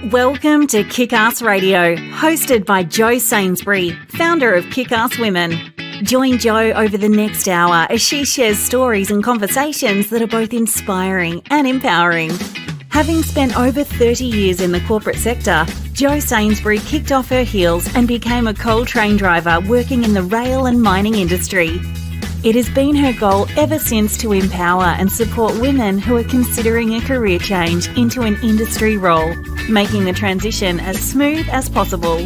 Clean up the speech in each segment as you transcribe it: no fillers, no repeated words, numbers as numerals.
Welcome to Kickass Radio, hosted by Jo Sainsbury, founder of Kickass Women. Join Jo over the next hour as she shares stories and conversations that are both inspiring and empowering. Having spent over 30 years in the corporate sector, Jo Sainsbury kicked off her heels and became a coal train driver working in the rail and mining industry. It has been her goal ever since to empower and support women who are considering a career change into an industry role, making the transition as smooth as possible.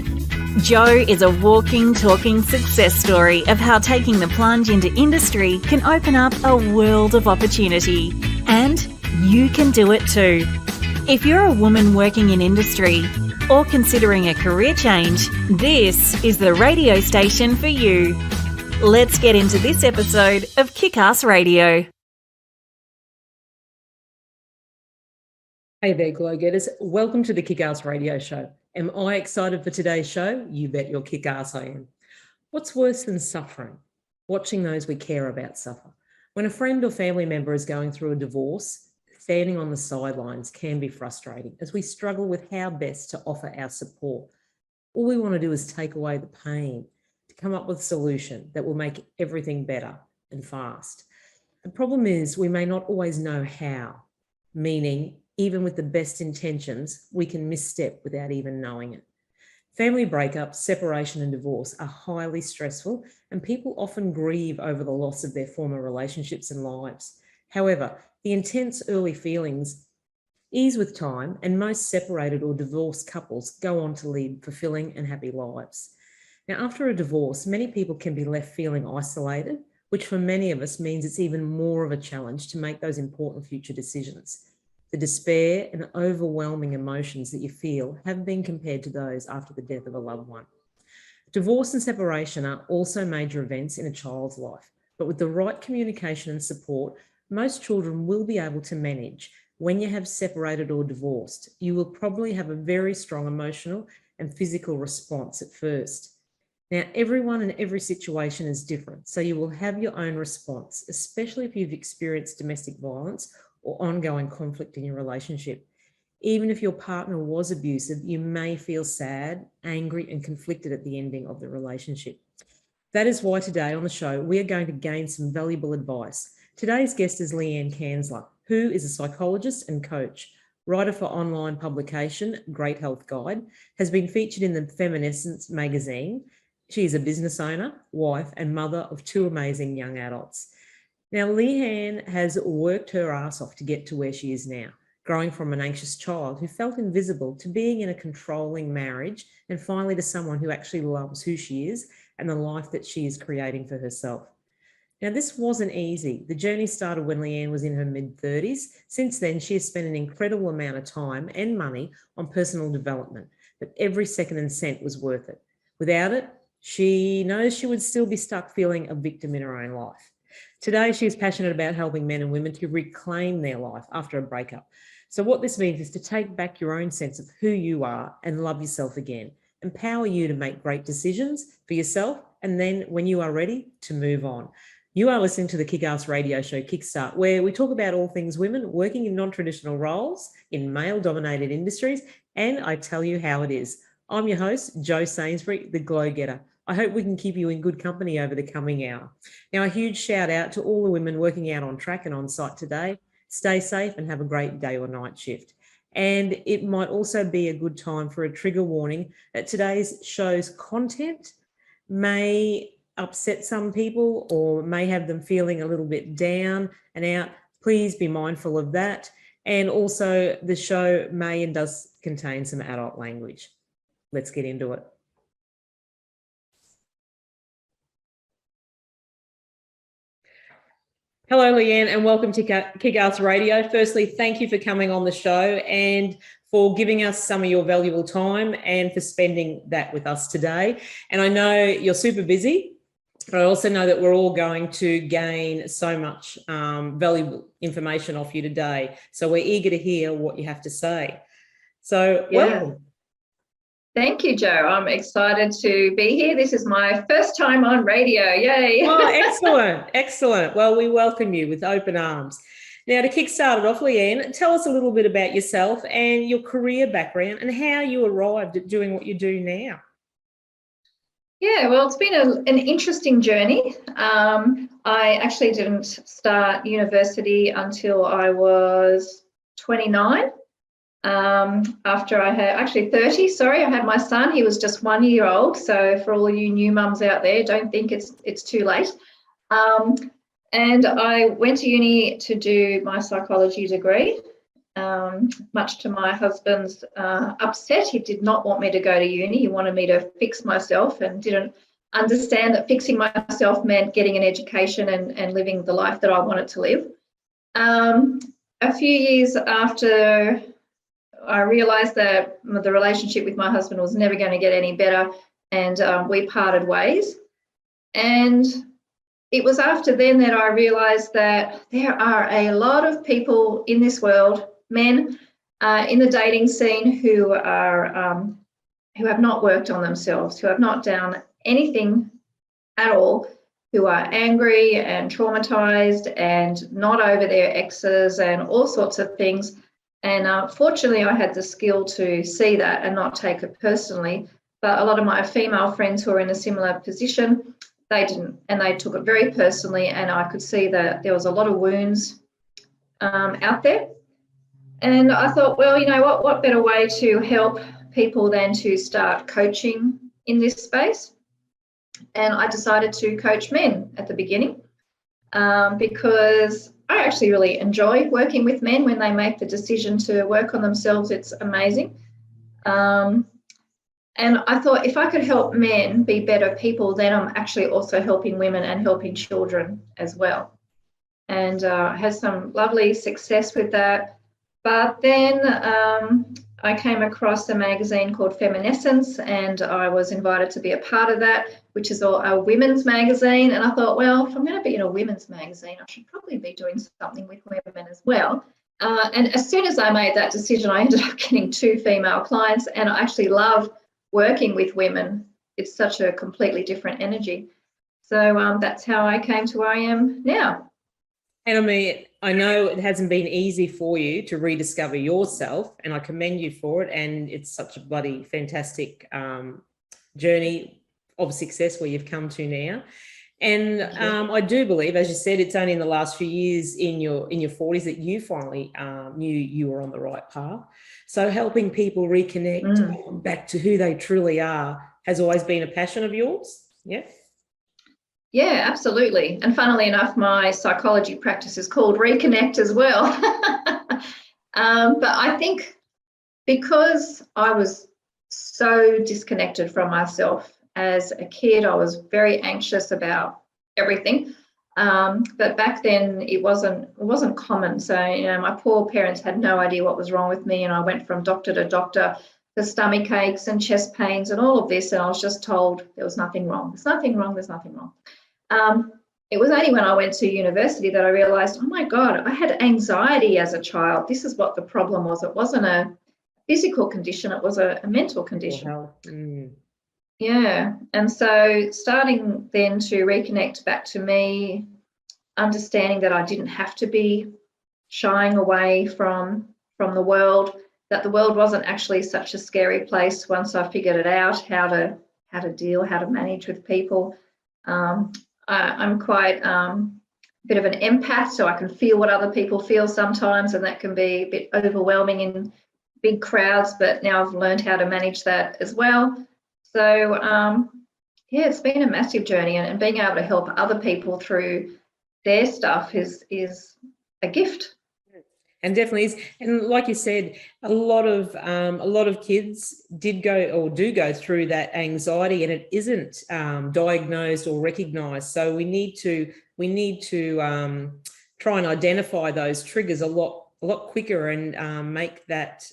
Jo is a walking, talking success story of how taking the plunge into industry can open up a world of opportunity. And you can do it too. If you're a woman working in industry or considering a career change, this is the radio station for you. Let's get into this episode of Kickass Radio. Hey there, Glo-getters. Welcome to the Kickass Radio Show. Am I excited for today's show? You bet your kick-ass I am. What's worse than suffering? Watching those we care about suffer. When a friend or family member is going through a divorce, standing on the sidelines can be frustrating as we struggle with how best to offer our support. All we want to do is take away the pain, to come up with a solution that will make everything better and fast. The problem is we may not always know how, meaning even with the best intentions, we can misstep without even knowing it. Family breakups, separation and divorce are highly stressful, and people often grieve over the loss of their former relationships and lives. However, the intense early feelings ease with time, and most separated or divorced couples go on to lead fulfilling and happy lives. Now, after a divorce, many people can be left feeling isolated, which for many of us means it's even more of a challenge to make those important future decisions. The despair and overwhelming emotions that you feel have been compared to those after the death of a loved one. Divorce and separation are also major events in a child's life, but with the right communication and support, most children will be able to manage. When you have separated or divorced, you will probably have a very strong emotional and physical response at first. Now, everyone and every situation is different, so you will have your own response, especially if you've experienced domestic violence or ongoing conflict in your relationship. Even if your partner was abusive, you may feel sad, angry, and conflicted at the ending of the relationship. That is why today on the show, we are going to gain some valuable advice. Today's guest is Leanne Kansler, who is a psychologist and coach, writer for online publication Great Health Guide, has been featured in the Feminescence magazine. She is a business owner, wife, and mother of two amazing young adults. Now, Leanne has worked her ass off to get to where she is now, growing from an anxious child who felt invisible to being in a controlling marriage and finally to someone who actually loves who she is and the life that she is creating for herself. Now, this wasn't easy. The journey started when Leanne was in her mid-30s. Since then, she has spent an incredible amount of time and money on personal development, but every second and cent was worth it. Without it, she knows she would still be stuck feeling a victim in her own life. Today, she is passionate about helping men and women to reclaim their life after a breakup. So what this means is to take back your own sense of who you are and love yourself again, empower you to make great decisions for yourself, and then when you are ready, to move on. You are listening to the Kickass Radio Show Kickstart, where we talk about all things women working in non-traditional roles in male-dominated industries, and I tell you how it is. I'm your host, Jo Sainsbury, the Glo-getter. I hope we can keep you in good company over the coming hour. Now, a huge shout out to all the women working out on track and on site today. Stay safe and have a great day or night shift. And it might also be a good time for a trigger warning that today's show's content may upset some people or may have them feeling a little bit down and out. Please be mindful of that. And also the show may and does contain some adult language. Let's get into it. Hello, Leanne, and welcome to Kickass Radio. Firstly, thank you for coming on the show and for giving us some of your valuable time and for spending that with us today. And I know you're super busy, but I also know that we're all going to gain so much valuable information off you today. So we're eager to hear what you have to say. So, welcome. Thank you, Jo. I'm excited to be here. This is my first time on radio. Yay. Oh, excellent. Excellent. Well, we welcome you with open arms. Now, to kickstart it off, Leanne, tell us a little bit about yourself and your career background and how you arrived at doing what you do now. Yeah, well, it's been an interesting journey. I actually didn't start university until I was 29. After I had, actually 30, sorry, I had my son. He was just 1 year old. So for all you new mums out there, don't think it's too late. And I went to uni to do my psychology degree. Much to my husband's upset, he did not want me to go to uni. He wanted me to fix myself and didn't understand that fixing myself meant getting an education and living the life that I wanted to live. A few years after, I realised that the relationship with my husband was never going to get any better, and we parted ways. And it was after then that I realised that there are a lot of people in this world, men in the dating scene, who have not worked on themselves, who have not done anything at all, who are angry and traumatised and not over their exes and all sorts of things. And fortunately, I had the skill to see that and not take it personally. But a lot of my female friends who are in a similar position, they didn't, and they took it very personally. And I could see that there was a lot of wounds out there. And I thought, well, you know what better way to help people than to start coaching in this space? And I decided to coach men at the beginning because I actually really enjoy working with men when they make the decision to work on themselves. It's amazing. And I thought if I could help men be better people, then I'm actually also helping women and helping children as well. And had some lovely success with that. But then I came across a magazine called Feminescence, and I was invited to be a part of that, which is a women's magazine. And I thought, well, if I'm going to be in a women's magazine, I should probably be doing something with women as well. And as soon as I made that decision, I ended up getting 2 female clients, and I actually love working with women. It's such a completely different energy. So that's how I came to where I am now. And I mean, I know it hasn't been easy for you to rediscover yourself, and I commend you for it. And it's such a bloody fantastic journey of success where you've come to now. And I do believe, as you said, it's only in the last few years in your 40s that you finally knew you were on the right path. So helping people reconnect back to who they truly are has always been a passion of yours. Yeah. Yeah, absolutely. And funnily enough, my psychology practice is called Reconnect as well. But I think because I was so disconnected from myself as a kid, I was very anxious about everything. But back then it wasn't common. So, you know, my poor parents had no idea what was wrong with me, and I went from doctor to doctor for stomach aches and chest pains and all of this, and I was just told there was nothing wrong. There's nothing wrong. There's nothing wrong. It was only when I went to university that I realised, oh my God, I had anxiety as a child. This is what the problem was. It wasn't a physical condition. It was a mental condition. Yeah. And so starting then to reconnect back to me, understanding that I didn't have to be shying away from the world, that the world wasn't actually such a scary place once I figured it out, how to deal, how to manage with people. I'm quite a bit of an empath, so I can feel what other people feel sometimes, and that can be a bit overwhelming in big crowds, but now I've learned how to manage that as well. So, yeah, it's been a massive journey, and being able to help other people through their stuff is a gift. And definitely is. And like you said, a lot of kids did go or do go through that anxiety, and it isn't diagnosed or recognised. So we need to try and identify those triggers a lot quicker and make that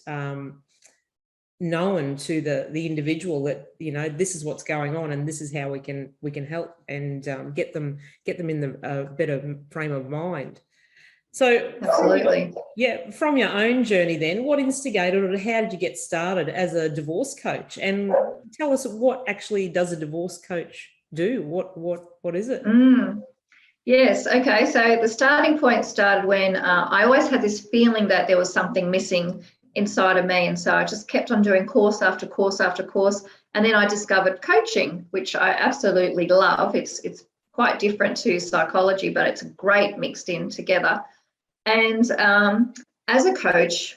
known to the individual that, you know, this is what's going on and this is how we can help and get them in a better frame of mind. So absolutely, from your own journey then, what instigated it? How did you get started as a divorce coach? And tell us, what actually does a divorce coach do? What is it? Yes. Okay. So the starting point started when I always had this feeling that there was something missing inside of me. And so I just kept on doing course after course after course. And then I discovered coaching, which I absolutely love. It's quite different to psychology, but it's great mixed in together. And as a coach,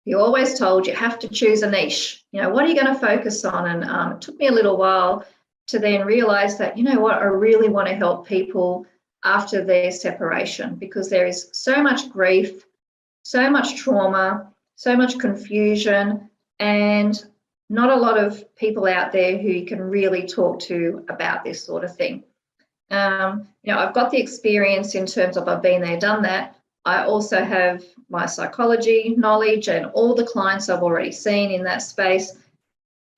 you're always told you have to choose a niche. You know, what are you going to focus on? And it took me a little while to then realize that, you know what, I really want to help people after their separation, because there is so much grief, so much trauma, so much confusion, and not a lot of people out there who you can really talk to about this sort of thing. You know, I've got the experience in terms of I've been there, done that. I also have my psychology knowledge and all the clients I've already seen in that space,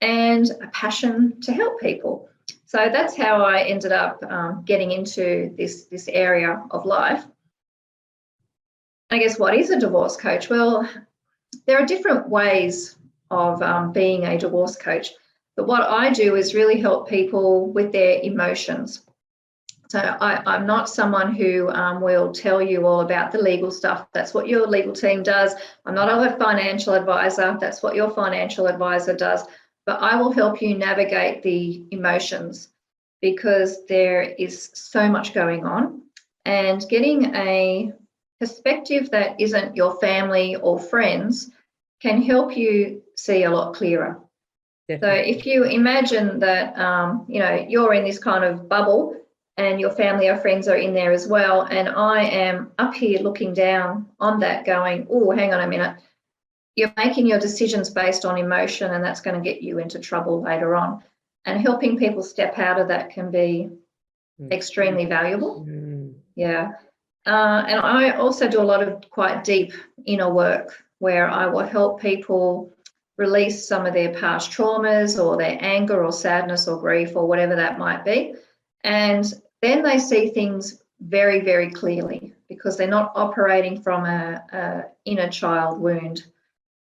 and a passion to help people. So that's how I ended up getting into this area of life. I guess, what is a divorce coach? Well, there are different ways of being a divorce coach, but what I do is really help people with their emotions. So I'm not someone who will tell you all about the legal stuff. That's what your legal team does. I'm not a financial advisor. That's what your financial advisor does. But I will help you navigate the emotions, because there is so much going on, and getting a perspective that isn't your family or friends can help you see a lot clearer. Definitely. So if you imagine that, you know, you're in this kind of bubble and your family or friends are in there as well, and I am up here looking down on that going, oh, hang on a minute. You're making your decisions based on emotion, and that's going to get you into trouble later on. And helping people step out of that can be extremely valuable. Yeah. And I also do a lot of quite deep inner work, where I will help people release some of their past traumas or their anger or sadness or grief or whatever that might be. And then they see things very, very clearly, because they're not operating from a inner child wound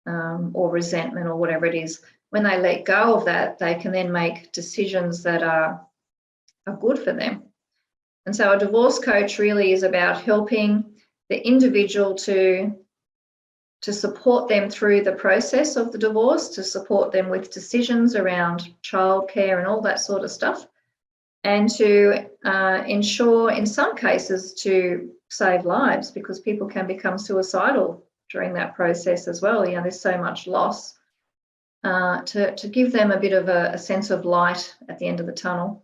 or resentment or whatever it is. When they let go of that, they can then make decisions that are good for them. And so a divorce coach really is about helping the individual to support them through the process of the divorce, to support them with decisions around childcare and all that sort of stuff, and to ensure, in some cases, to save lives, because people can become suicidal during that process as well. You know, there's so much loss, to give them a bit of a sense of light at the end of the tunnel.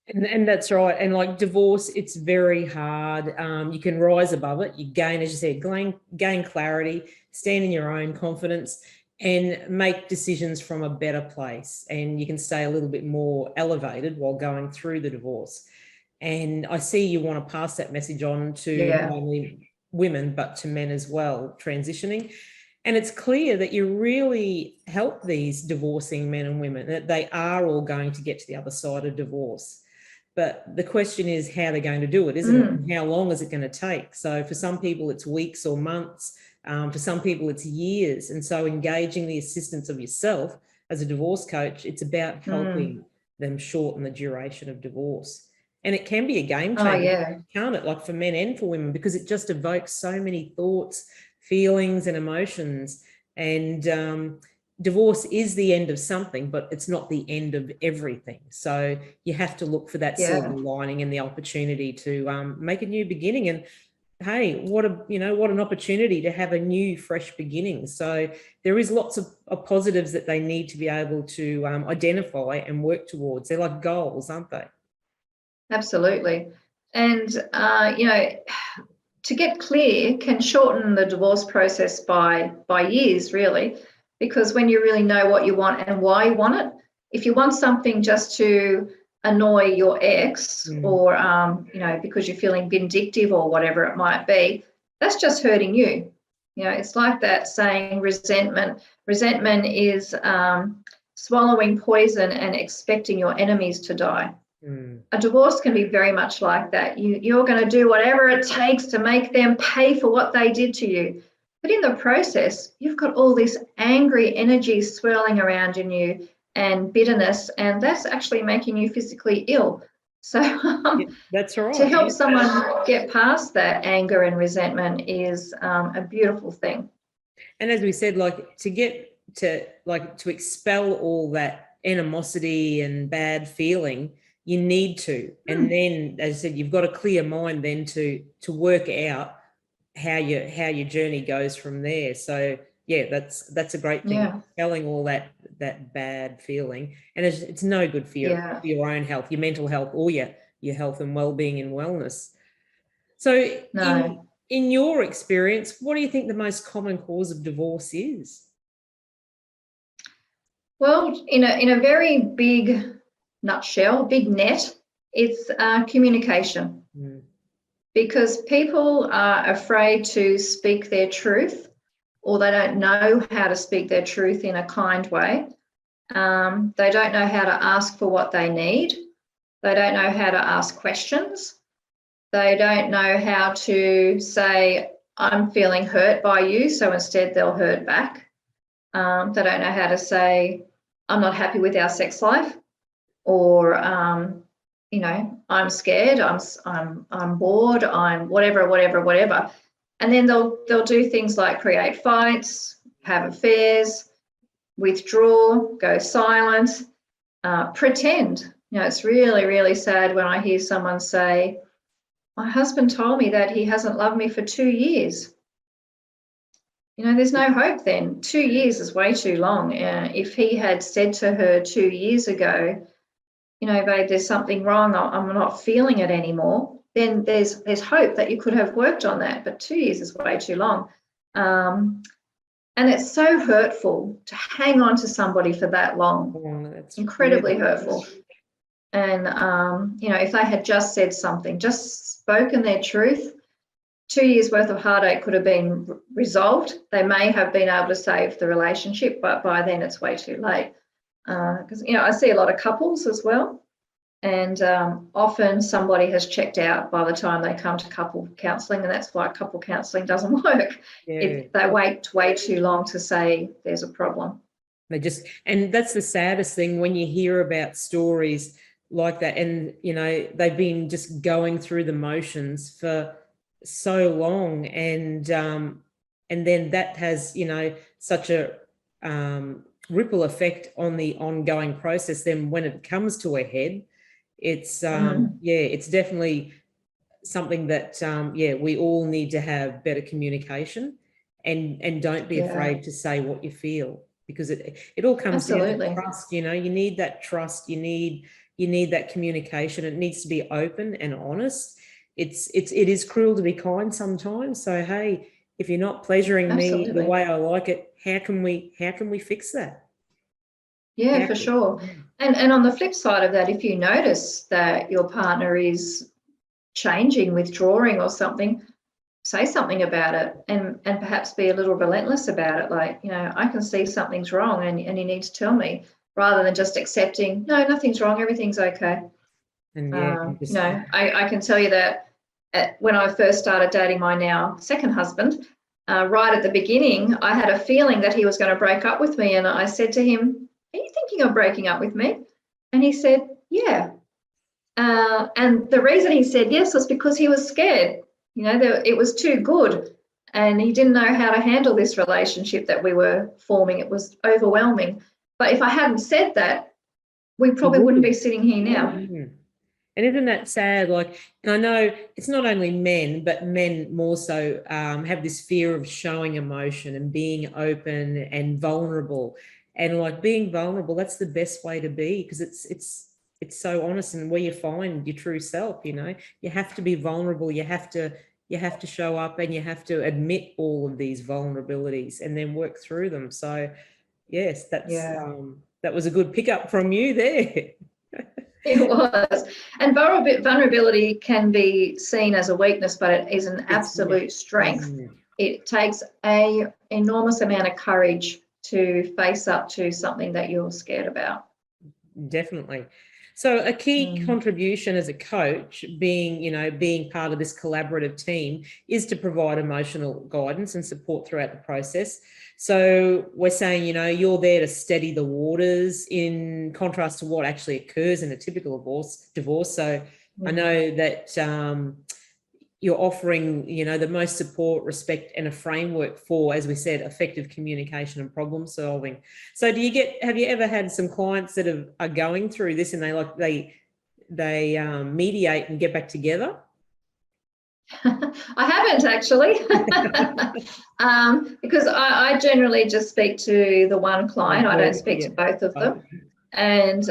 And that's right. And like divorce, it's very hard. You can rise above it. You gain, as you said, gain clarity, stand in your own confidence, and make decisions from a better place. And you can stay a little bit more elevated while going through the divorce. And I see you want to pass that message on to not only women, but to men as well, transitioning. And it's clear that you really help these divorcing men and women, that they are all going to get to the other side of divorce. But the question is how they're going to do it, isn't it? And how long is it going to take? So for some people, it's weeks or months. For some people, it's years. And so engaging the assistance of yourself as a divorce coach, it's about helping them shorten the duration of divorce. And it can be a game changer, can't it? Like for men and for women, because it just evokes so many thoughts, feelings and emotions. And divorce is the end of something, but it's not the end of everything. So you have to look for that silver lining and the opportunity to make a new beginning. And hey, what an opportunity to have a new, fresh beginning. So there is lots of positives that they need to be able to identify and work towards. They're like goals, aren't they? Absolutely. And, to get clear can shorten the divorce process by years, really, because when you really know what you want and why you want it, if you want something just to annoy your ex or, because you're feeling vindictive or whatever it might be, that's just hurting you. You know, it's like that saying resentment. Resentment is swallowing poison and expecting your enemies to die. A divorce can be very much like that. You're going to do whatever it takes to make them pay for what they did to you. But in the process, you've got all this angry energy swirling around in you and bitterness, and that's actually making you physically ill. So Yeah, that's right. to help someone get past that anger and resentment is a beautiful thing. And as we said, like to expel all that animosity and bad feeling, you need to. And then, as I said, you've got a clear mind then to work out how your journey goes from there. So yeah, that's a great thing. Yeah. Expelling all that bad feeling, and it's no good for your own health, your mental health, or your health and well-being and wellness. So No. in your experience, what do you think the most common cause of divorce is? Well, in a very big nutshell, big net, it's communication. Because people are afraid to speak their truth, or they don't know how to speak their truth in a kind way. They don't know how to ask for what they need. They don't know how to ask questions. They don't know how to say, I'm feeling hurt by you, so instead they'll hurt back. They don't know how to say, I'm not happy with our sex life, or I'm scared, I'm bored, I'm whatever. And then they'll do things like create fights, have affairs, withdraw, go silent, pretend. It's really, really sad when I hear someone say, my husband told me that he hasn't loved me for 2 years. There's no hope then. 2 years is way too long. If he had said to her 2 years ago, babe, there's something wrong, I'm not feeling it anymore, then there's hope that you could have worked on that. But 2 years is way too long. And it's so hurtful to hang on to somebody for that long. It's incredibly hurtful. And, if they had just said something, just spoken their truth, 2 years worth of heartache could have been resolved. They may have been able to save the relationship, but by then it's way too late. Because, I see a lot of couples as well. And often somebody has checked out by the time they come to couple counselling, and that's why couple counselling doesn't work. Yeah. They wait way too long to say there's a problem. And that's the saddest thing when you hear about stories like that, and they've been just going through the motions for so long, and then that has such a ripple effect on the ongoing process. Then when it comes to a head, it's it's definitely something that we all need to have better communication, and don't be afraid to say what you feel, because it all comes down to trust. You need that trust, you need that communication. It needs to be open and honest. It is cruel to be kind sometimes. So hey, if you're not pleasuring me the way I like it, how can we fix that? Yeah, for sure. And on the flip side of that, if you notice that your partner is changing, withdrawing or something, say something about it, and perhaps be a little relentless about it. Like, I can see something's wrong and you need to tell me, rather than just accepting, no, nothing's wrong, everything's okay. And I can tell you that when I first started dating my now second husband, right at the beginning, I had a feeling that he was going to break up with me. And I said to him, are you thinking of breaking up with me? And he said, yeah. And the reason he said yes was because he was scared. It was too good. And he didn't know how to handle this relationship that we were forming. It was overwhelming. But if I hadn't said that, we probably wouldn't be sitting here now. And isn't that sad? Like, and I know it's not only men, but men more so have this fear of showing emotion and being open and vulnerable. And like being vulnerable, that's the best way to be, because it's so honest, and where you find your true self. You have to be vulnerable. You have to show up, and you have to admit all of these vulnerabilities and then work through them. So yes, that was a good pickup from you there. It was. And vulnerability can be seen as a weakness, but it is an absolute strength. It takes an enormous amount of courage to face up to something that you're scared about. Definitely. So a key contribution as a coach, being part of this collaborative team, is to provide emotional guidance and support throughout the process. So we're saying, you're there to steady the waters in contrast to what actually occurs in a typical divorce. So I know that you're offering, the most support, respect, and a framework for, as we said, effective communication and problem solving. So have you ever had some clients that are going through this and they mediate and get back together? I haven't actually, because I generally just speak to the one client. I don't speak to both of them. And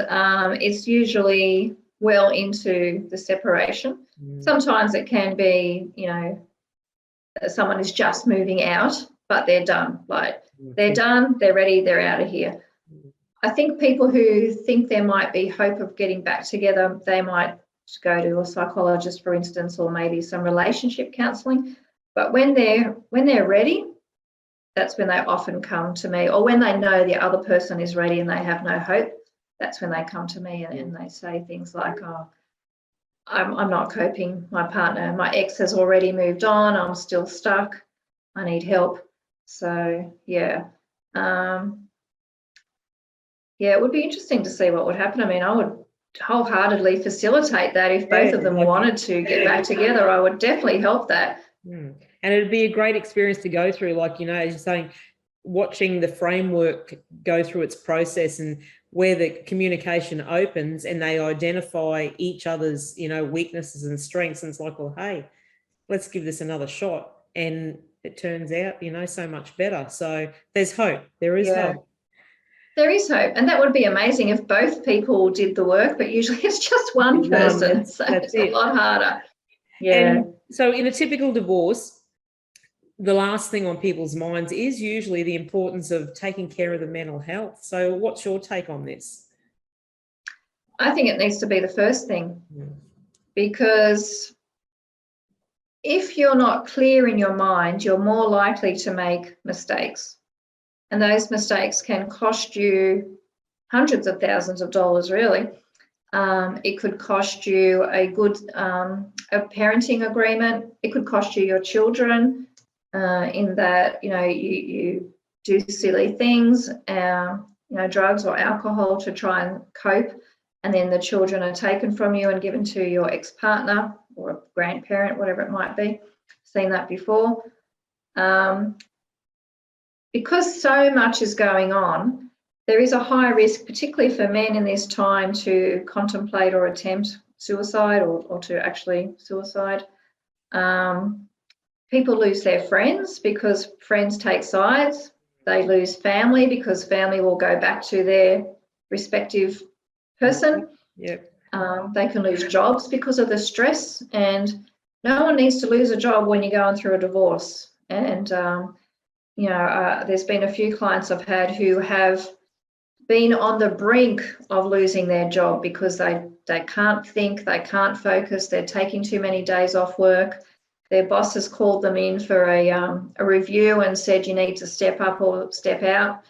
it's usually well into the separation. Sometimes it can be, someone is just moving out, but they're done. They're done, they're ready, they're out of here. I think people who think there might be hope of getting back together, they might go to a psychologist, for instance, or maybe some relationship counselling. But when they're ready, that's when they often come to me. Or when they know the other person is ready and they have no hope, that's when they come to me and they say things like, "Oh, I'm not coping. My ex has already moved on. I'm still stuck. I need help." So yeah. It would be interesting to see what would happen. I mean, I would wholeheartedly facilitate that. If both of them wanted to get back together, I would definitely help that. And it'd be a great experience to go through, as you're saying, watching the framework go through its process and where the communication opens and they identify each other's, weaknesses and strengths. And it's like, well, hey, let's give this another shot. And it turns out, so much better. So there's hope. There is hope. There is hope. And that would be amazing if both people did the work, but usually it's just one person. So it's a lot harder. Yeah. And so in a typical divorce, the last thing on people's minds is usually the importance of taking care of the mental health. So what's your take on this? I think it needs to be the first thing, because if you're not clear in your mind, you're more likely to make mistakes. And those mistakes can cost you hundreds of thousands of dollars, really. It could cost you a good a parenting agreement. It could cost you your children in that, you do silly things, drugs or alcohol to try and cope, and then the children are taken from you and given to your ex-partner or a grandparent, whatever it might be. Seen that before. Because so much is going on, there is a high risk, particularly for men in this time, to contemplate or attempt suicide or to actually suicide. People lose their friends because friends take sides. They lose family because family will go back to their respective person. Yep. They can lose jobs because of the stress, and no one needs to lose a job when you're going through a divorce. And there's been a few clients I've had who have been on the brink of losing their job because they can't think, they can't focus, they're taking too many days off work. Their boss has called them in for a review and said, you need to step up or step out.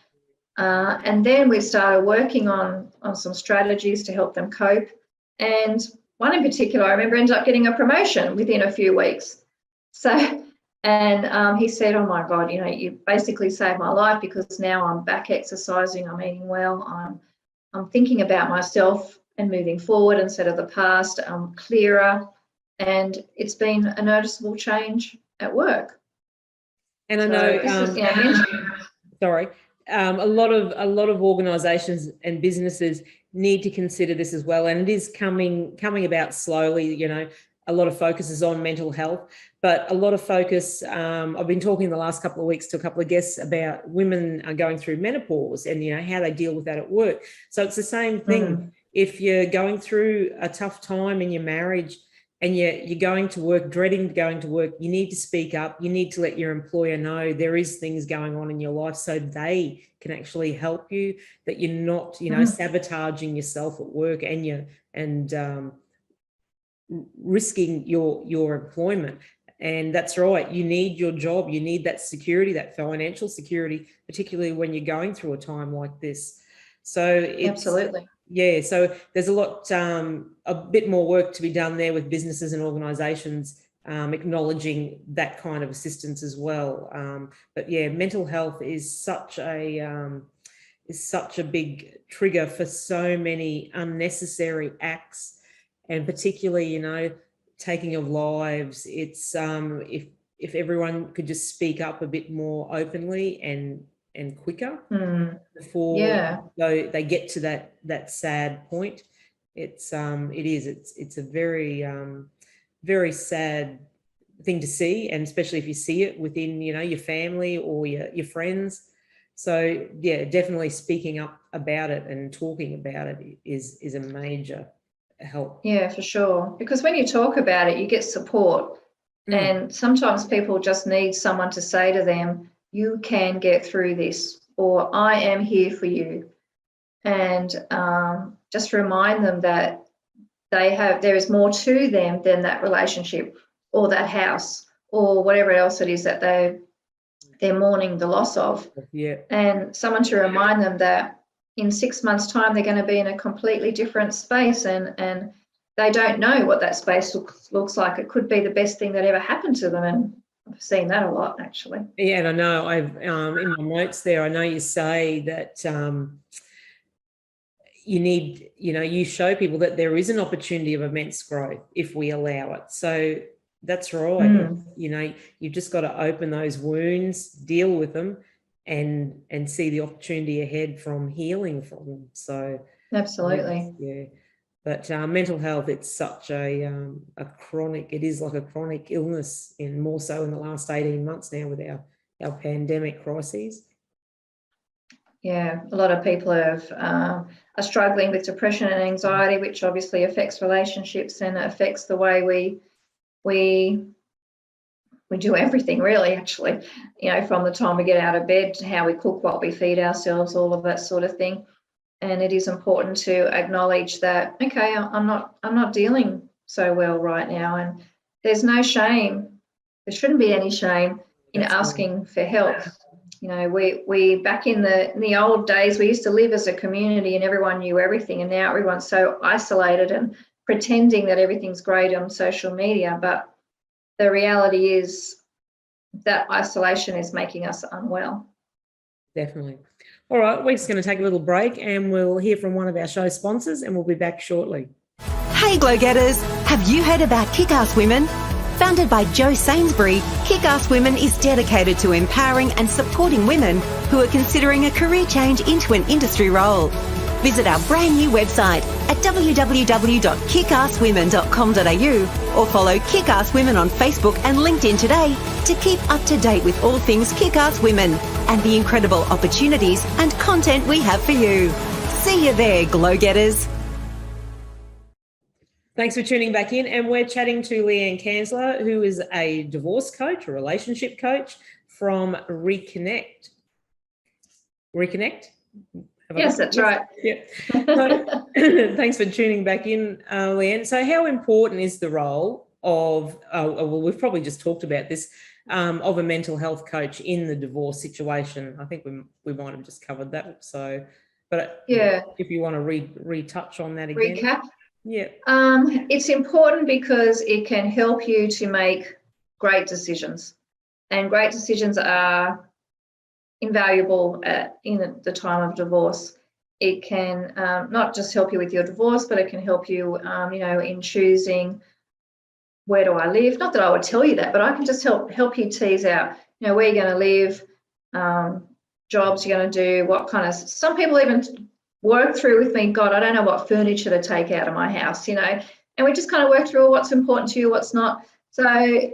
And then we started working on some strategies to help them cope. And one in particular, I remember, ended up getting a promotion within a few weeks. And he said, oh my God, you basically saved my life, because now I'm back exercising, I'm eating well, I'm thinking about myself and moving forward instead of the past. I'm clearer, and it's been a noticeable change at work. And I know, a lot of organisations and businesses need to consider this as well, and it is coming about slowly. A lot of focus is on mental health, but a lot of focus, I've been talking the last couple of weeks to a couple of guests about women are going through menopause and, how they deal with that at work. So it's the same thing. If you're going through a tough time in your marriage and you're going to work, dreading going to work, you need to speak up. You need to let your employer know there is things going on in your life so they can actually help you, that you're not, sabotaging yourself at work and risking your employment. And that's right, you need your job, you need that security, that financial security, particularly when you're going through a time like this. So it's, absolutely, Yeah, so there's a bit more work to be done there with businesses and organisations acknowledging that kind of assistance as well. But yeah, mental health is such a big trigger for so many unnecessary acts, and particularly, taking of lives. It's if everyone could just speak up a bit more openly and quicker before they get to that sad point. It's a very sad thing to see, and especially if you see it within your family or your friends. So yeah, definitely speaking up about it and talking about it is a major help. Yeah, for sure, because when you talk about it you get support. And sometimes people just need someone to say to them, you can get through this, or I am here for you. And just remind them that there is more to them than that relationship or that house or whatever else it is that they're mourning the loss of. Yeah. And someone to remind them that in 6 months' time they're going to be in a completely different space, and they don't know what that space looks like. It could be the best thing that ever happened to them, and I've seen that a lot, actually. Yeah, and I know I've in my notes there, I know you say that you need, you show people that there is an opportunity of immense growth if we allow it. So that's right. You've just got to open those wounds, deal with them, and see the opportunity ahead from healing from them. So absolutely, yeah. But mental health, it's such a chronic, it is like a chronic illness, and more so in the last 18 months now with our pandemic crises. Yeah, a lot of people are struggling with depression and anxiety, which obviously affects relationships and affects the way we do everything, really, actually, from the time we get out of bed to how we cook, what we feed ourselves, all of that sort of thing. And it is important to acknowledge that, okay, I'm not dealing so well right now, and there's no shame. There shouldn't be any shame in asking for help. We back in the old days, we used to live as a community and everyone knew everything, and now everyone's so isolated and pretending that everything's great on social media. But the reality is that isolation is making us unwell. Definitely. All right, we're just going to take a little break and we'll hear from one of our show sponsors, and we'll be back shortly. Hey Glo-getters, have you heard about Kickass Women? Founded by Jo Sainsbury, Kickass Women is dedicated to empowering and supporting women who are considering a career change into an industry role. Visit our brand new website at www.kickasswomen.com.au or follow Kickass Women on Facebook and LinkedIn today to keep up to date with all things Kickass Women and the incredible opportunities and content we have for you. See you there, Glo-getters. Thanks for tuning back in, and we're chatting to Leanne Kansler, who is a divorce coach, a relationship coach from Reconnect. Yes, that's right. Yeah. So, thanks for tuning back in, Leanne. So how important is the role of, well, we've probably just talked about this, of a mental health coach in the divorce situation? I think we might have just covered that. So, but yeah, if you want to retouch on that again. Recap. Yeah. It's important because it can help you to make great decisions, and great decisions are invaluable in the time of divorce. It can not just help you with your divorce, but it can help you, in choosing, where do I live? Not that I would tell you that, but I can just help you tease out, where you're going to live, jobs you're going to do, what kind of. Some people even work through with me, God, I don't know what furniture to take out of my house, and we just kind of work through what's important to you, what's not. So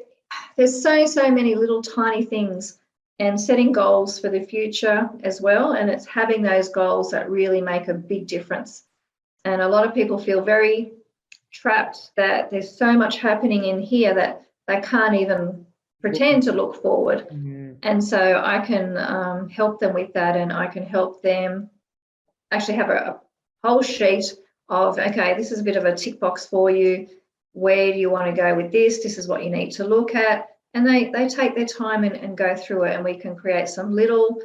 there's so many little tiny things, and setting goals for the future as well. And it's having those goals that really make a big difference. And a lot of people feel very trapped that there's so much happening in here that they can't even pretend to look forward. Mm-hmm. And so I can help them with that, and I can help them actually have a whole sheet of, okay, this is a bit of a tick box for you. Where do you want to go with this? This is what you need to look at. And they take their time and go through it, and we can create some little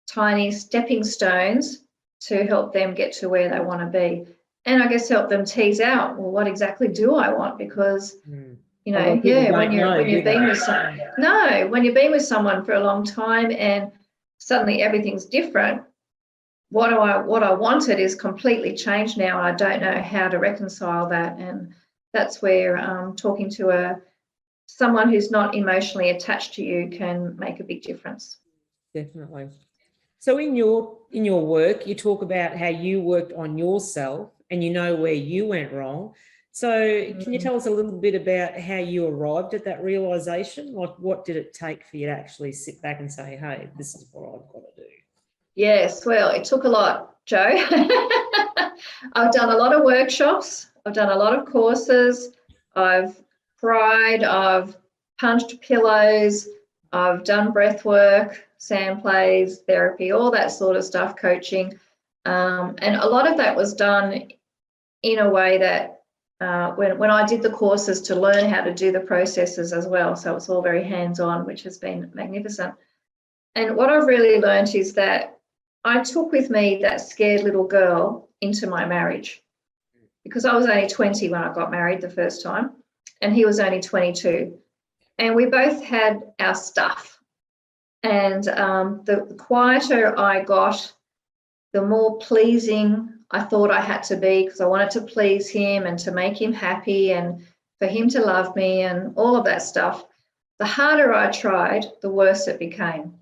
tiny stepping stones to help them get to where they want to be. and I guess help them tease out, well, what exactly do I want? Because, you know, when you've been with someone for a long time and suddenly everything's different, what I wanted is completely changed now, and I don't know how to reconcile that. And that's where talking to someone who's not emotionally attached to you can make a big difference. Definitely. So in your work, you talk about how you worked on yourself and you know where you went wrong. So can you tell us a little bit about how you arrived at that realization? Like, what did it take for you to actually sit back and say, hey, this is what I've got to do? Yes, well, it took a lot, Jo. I've done a lot of workshops. I've done a lot of courses. I've cried. I've punched pillows. I've done breath work, sand plays, therapy, all that sort of stuff, coaching. And a lot of that was done in a way that when I did the courses to learn how to do the processes as well. So it's all very hands-on, which has been magnificent. And what I've really learned is that I took with me that scared little girl into my marriage, because I was only 20 when I got married the first time, and he was only 22. And we both had our stuff. And the quieter I got, the more pleasing I thought I had to be, because I wanted to please him and to make him happy and for him to love me and all of that stuff. The harder I tried, the worse it became.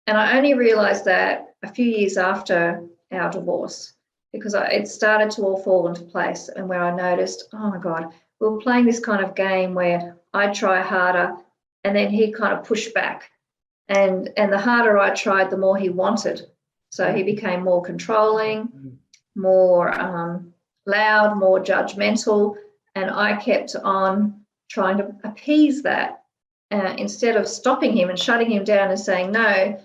And I only realised that a few years after our divorce, because it started to all fall into place, and where I noticed, oh my God, we were playing this kind of game where I'd try harder and then he'd kind of push back. And the harder I tried, the more he wanted. So he became more controlling, more loud, more judgmental, and I kept on trying to appease that instead of stopping him and shutting him down and saying no.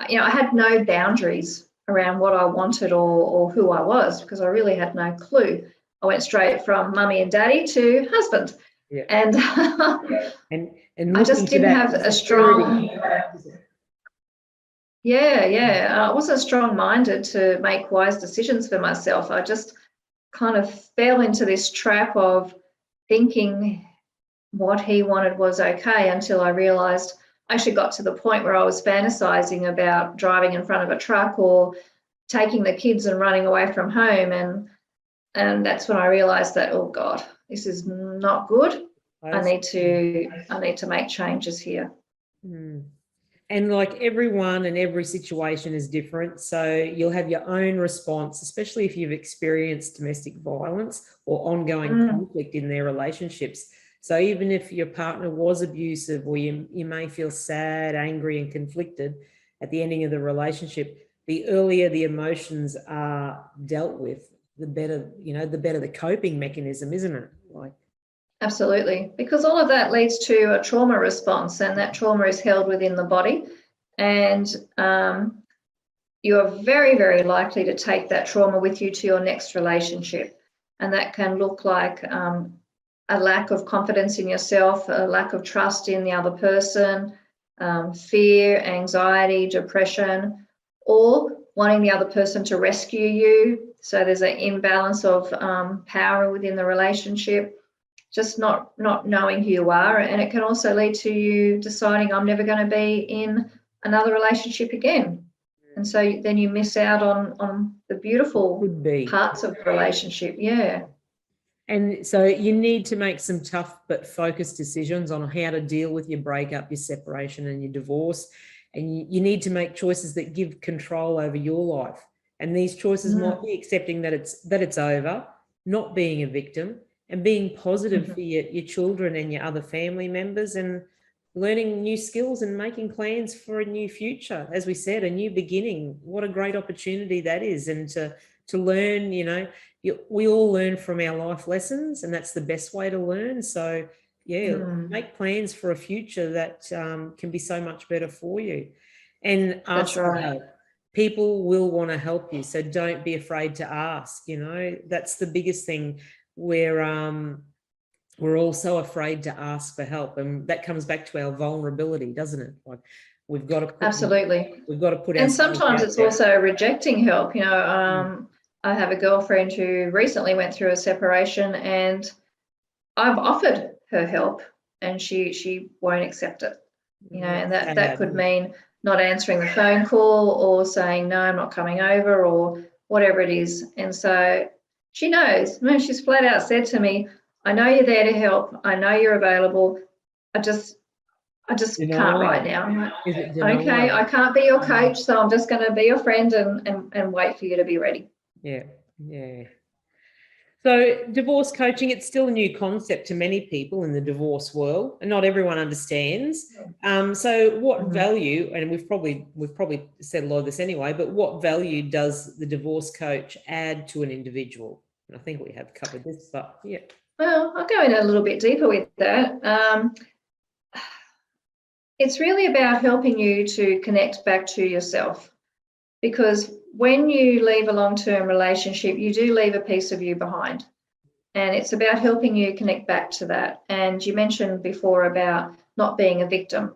You know, I had no boundaries around what I wanted or who I was, because I really had no clue. I went straight from mummy and daddy to husband. Yeah. And I just didn't have a strong... I wasn't strong-minded to make wise decisions for myself. I just kind of fell into this trap of thinking what he wanted was okay, until I realised I actually got to the point where I was fantasizing about driving in front of a truck or taking the kids and running away from home. And that's when I realized that, oh God, this is not good. I need to make changes here. And like everyone and every situation is different. So you'll have your own response, especially if you've experienced domestic violence or ongoing conflict in their relationships. So even if your partner was abusive, or you may feel sad, angry and conflicted at the ending of the relationship, the earlier the emotions are dealt with, the better, the coping mechanism, isn't it? Absolutely, because all of that leads to a trauma response, and that trauma is held within the body, and you are very, very likely to take that trauma with you to your next relationship. And that can look like a lack of confidence in yourself, a lack of trust in the other person, fear, anxiety, depression, or wanting the other person to rescue you. So there's an imbalance of power within the relationship, just not knowing who you are. And it can also lead to you deciding, I'm never going to be in another relationship again. And so then you miss out on the beautiful parts of the relationship. Yeah. And so you need to make some tough but focused decisions on how to deal with your breakup, your separation and your divorce. And you need to make choices that give control over your life. And these choices might be accepting that it's over, not being a victim, and being positive for your children and your other family members, and learning new skills and making plans for a new future. As we said, a new beginning. What a great opportunity that is. And to learn, we all learn from our life lessons, and that's the best way to learn. So make plans for a future that can be so much better for you. And ask for help. People will want to help you, so don't be afraid to ask. That's the biggest thing. We're all so afraid to ask for help, and that comes back to our vulnerability, doesn't it? Like, we've got to put absolutely. We've got to put. And sometimes it's also rejecting help. I have a girlfriend who recently went through a separation, and I've offered her help, and she won't accept it. You know, and that could mean not answering the phone call or saying, no, I'm not coming over, or whatever it is. And so she knows. No, she's flat out said to me, I know you're there to help. I know you're available. I just can't right now. I'm like, okay, I can't be your coach, so I'm just going to be your friend and wait for you to be ready. Yeah. So divorce coaching, it's still a new concept to many people in the divorce world, and not everyone understands. So what value, and we've probably said a lot of this anyway, but what value does the divorce coach add to an individual? And I think we have covered this, but yeah. Well, I'll go in a little bit deeper with that. It's really about helping you to connect back to yourself, because when you leave a long-term relationship, you do leave a piece of you behind, and it's about helping you connect back to that. And you mentioned before about not being a victim.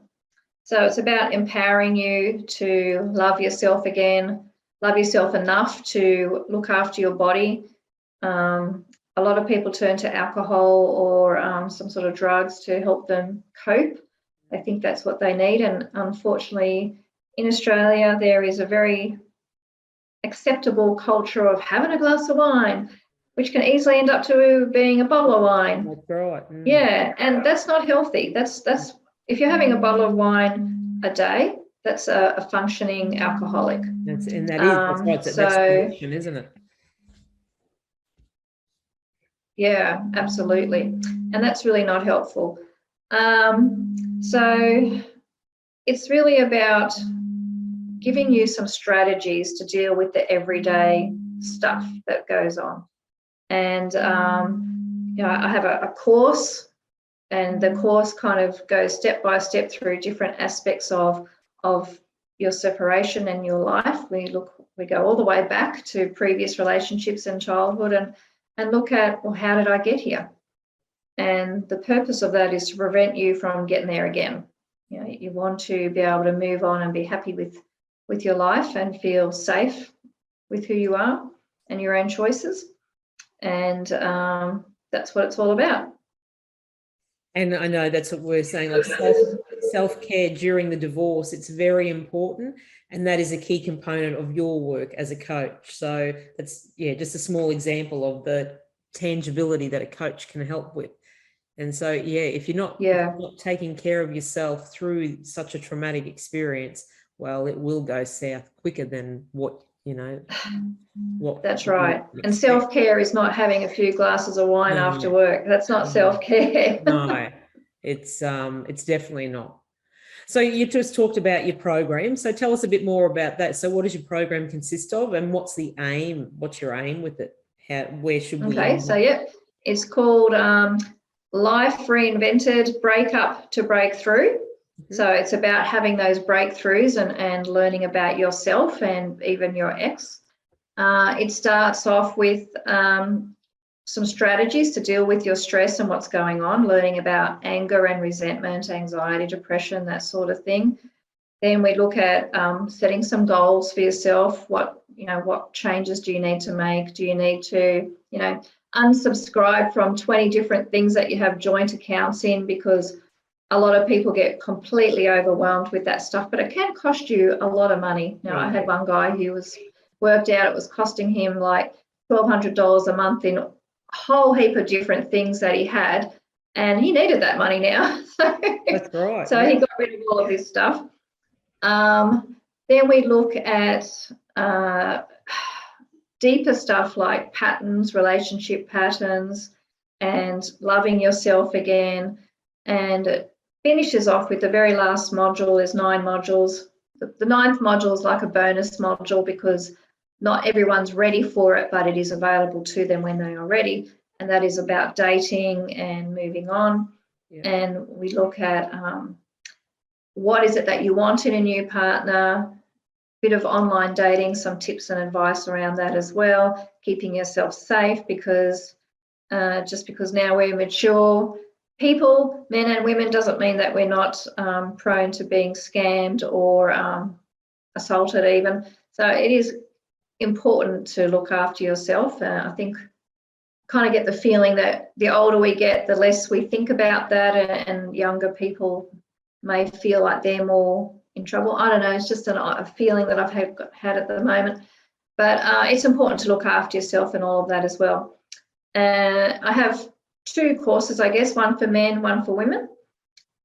So it's about empowering you to love yourself again, love yourself enough to look after your body. A lot of people turn to alcohol or some sort of drugs to help them cope. I think that's what they need. And unfortunately, in Australia, there is a very acceptable culture of having a glass of wine, which can easily end up to being a bottle of wine. That's right. Yeah, and that's not healthy. That's if you're having a bottle of wine a day, that's a functioning alcoholic. That's right. That's addiction, isn't it? Yeah, absolutely. And that's really not helpful. So it's really about giving you some strategies to deal with the everyday stuff that goes on. And, I have a course, and the course kind of goes step by step through different aspects of your separation and your life. We go all the way back to previous relationships and childhood and look at, well, how did I get here? And the purpose of that is to prevent you from getting there again. You know, you want to be able to move on and be happy with your life and feel safe with who you are and your own choices. And that's what it's all about. And I know that's what we're saying, like self-care during the divorce, it's very important. And that is a key component of your work as a coach. So that's, just a small example of the tangibility that a coach can help with. And so, if you're not taking care of yourself through such a traumatic experience, well, it will go south quicker than what. That's right. And self-care is not having a few glasses of wine after work. That's not self-care. No, it's definitely not. So you just talked about your program. So tell us a bit more about that. So what does your program consist of, and what's the aim? What's your aim with it? Where should we? Okay, so it's called Life Reinvented, Breakup to Breakthrough. So it's about having those breakthroughs and learning about yourself and even your ex. It starts off with some strategies to deal with your stress and what's going on, learning about anger and resentment, anxiety, depression, that sort of thing. Then we look at setting some goals for yourself. What changes do you need to make? Do you need to, unsubscribe from 20 different things that you have joint accounts in, because a lot of people get completely overwhelmed with that stuff, but it can cost you a lot of money. Now, I had one guy who worked out it was costing him like $1,200 a month in a whole heap of different things that he had, and he needed that money now. That's right. So he got rid of all of his stuff. Then we look at deeper stuff like patterns, relationship patterns, and loving yourself again. And it finishes off with the very last module. There's 9 modules. The 9th module is like a bonus module because not everyone's ready for it, but it is available to them when they are ready. And that is about dating and moving on. Yeah. And we look at what is it that you want in a new partner, bit of online dating, some tips and advice around that as well, keeping yourself safe, because just because now we're mature people, men and women, doesn't mean that we're not prone to being scammed or assaulted even. So it is important to look after yourself. I think kind of get the feeling that the older we get, the less we think about that, and younger people may feel like they're more in trouble. I don't know. It's just a feeling that I've had at the moment. But it's important to look after yourself and all of that as well. I have 2 courses, I guess, one for men, one for women.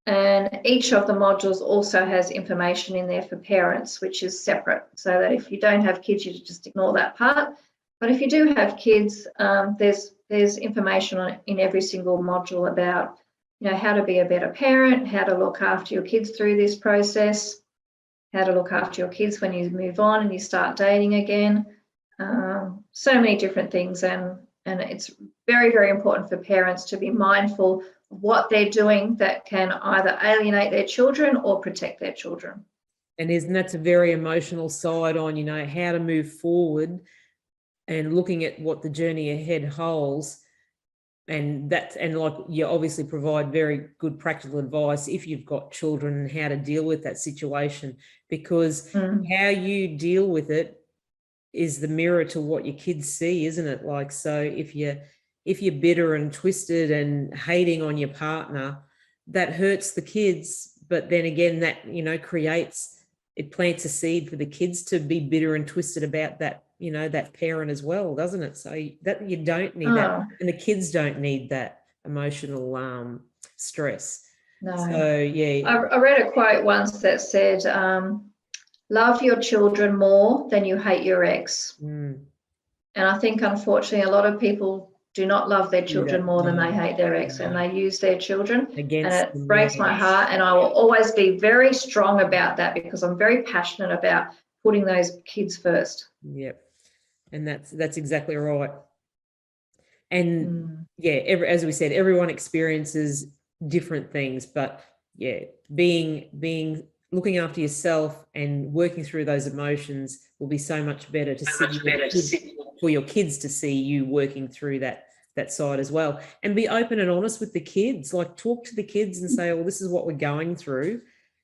And each of the modules also has information in there for parents, which is separate, so that if you don't have kids, you just ignore that part. But if you do have kids, there's information in every single module about, how to be a better parent, how to look after your kids through this process, how to look after your kids when you move on and you start dating again. So many different things, and it's very, very important for parents to be mindful of what they're doing that can either alienate their children or protect their children. And that's a very emotional side on, how to move forward and looking at what the journey ahead holds. And like you obviously provide very good practical advice if you've got children and how to deal with that situation, because how you deal with it is the mirror to what your kids see, isn't it? Like, so if you're bitter and twisted and hating on your partner, that hurts the kids. But then again, that, it plants a seed for the kids to be bitter and twisted about that, that parent as well, doesn't it? So that you don't need that, and the kids don't need that emotional stress. No. So, yeah. I read a quote once that said, love your children more than you hate your ex. And I think, unfortunately, a lot of people do not love their children more than they hate their ex, and they use their children. And it breaks my heart, and I will always be very strong about that, because I'm very passionate about putting those kids first. Yep. And that's exactly right. And as we said, everyone experiences different things, but being looking after yourself and working through those emotions will be so much better for your kids to see you working through that side as well. And be open and honest with the kids. Like, talk to the kids and say, well, this is what we're going through.